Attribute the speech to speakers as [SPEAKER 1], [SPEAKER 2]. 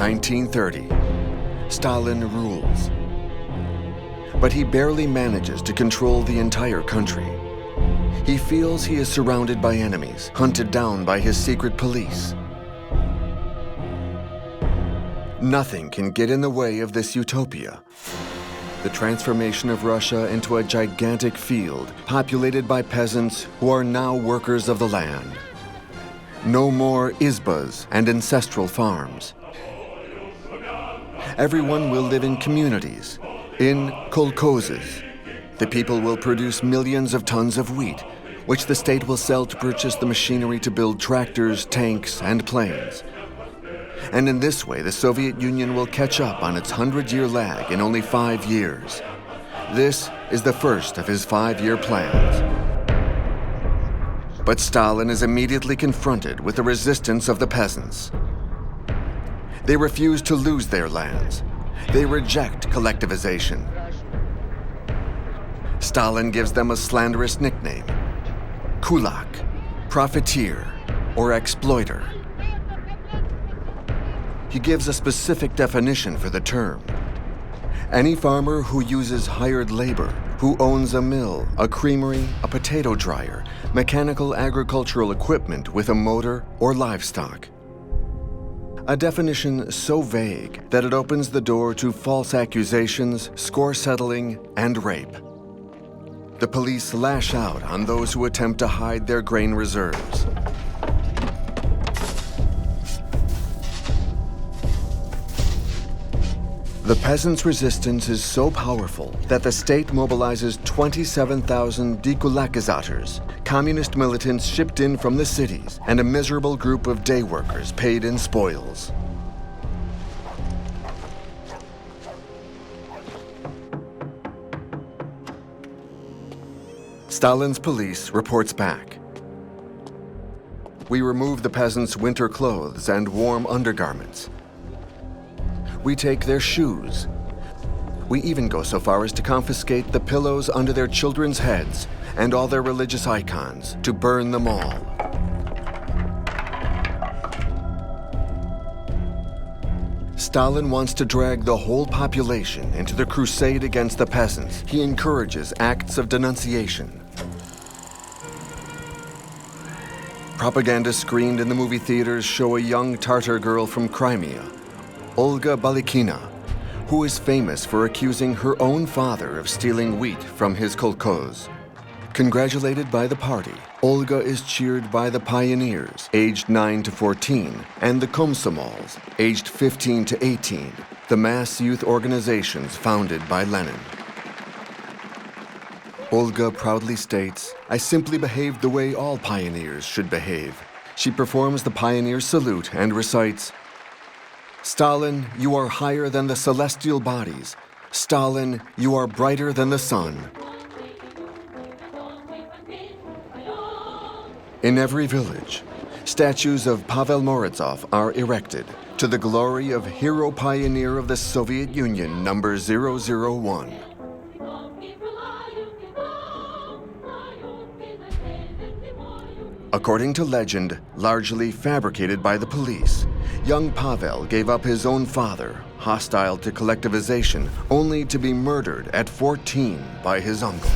[SPEAKER 1] 1930. Stalin rules. But he barely manages to control the entire country. He feels he is surrounded by enemies, hunted down by his secret police. Nothing can get in the way of this utopia. The transformation of Russia into a gigantic field populated by peasants who are now workers of the land. No more izbas and ancestral farms. Everyone will live in communities, in kolkhozes. The people will produce millions of tons of wheat, which the state will sell to purchase the machinery to build tractors, tanks, and planes. And in this way, the Soviet Union will catch up on its 100-year lag in only 5 years. This is the first of his 5-year plans. But Stalin is immediately confronted with the resistance of the peasants. They refuse to lose their lands. They reject collectivization. Stalin gives them a slanderous nickname: kulak, profiteer, or exploiter. He gives a specific definition for the term. Any farmer who uses hired labor, who owns a mill, a creamery, a potato dryer, mechanical agricultural equipment with a motor or livestock. A definition so vague that it opens the door to false accusations, score settling, and rape. The police lash out on those who attempt to hide their grain reserves. The peasants' resistance is so powerful that the state mobilizes 27,000 dekulakizators, communist militants shipped in from the cities, and a miserable group of day workers paid in spoils. Stalin's police reports back. We remove the peasants' winter clothes and warm undergarments. We take their shoes. We even go so far as to confiscate the pillows under their children's heads and all their religious icons, to burn them all. Stalin wants to drag the whole population into the crusade against the peasants. He encourages acts of denunciation. Propaganda screened in the movie theaters show a young Tatar girl from Crimea, Olga Balikina, who is famous for accusing her own father of stealing wheat from his kolkhoz. Congratulated by the party, Olga is cheered by the pioneers, aged 9 to 14, and the komsomols, aged 15 to 18, the mass youth organizations founded by Lenin. Olga proudly states, "I simply behaved the way all pioneers should behave." She performs the pioneer salute and recites, "Stalin, you are higher than the celestial bodies. Stalin, you are brighter than the sun." In every village, statues of Pavel Morozov are erected to the glory of hero pioneer of the Soviet Union, number 001. According to legend, largely fabricated by the police, young Pavel gave up his own father, hostile to collectivization, only to be murdered at 14 by his uncle.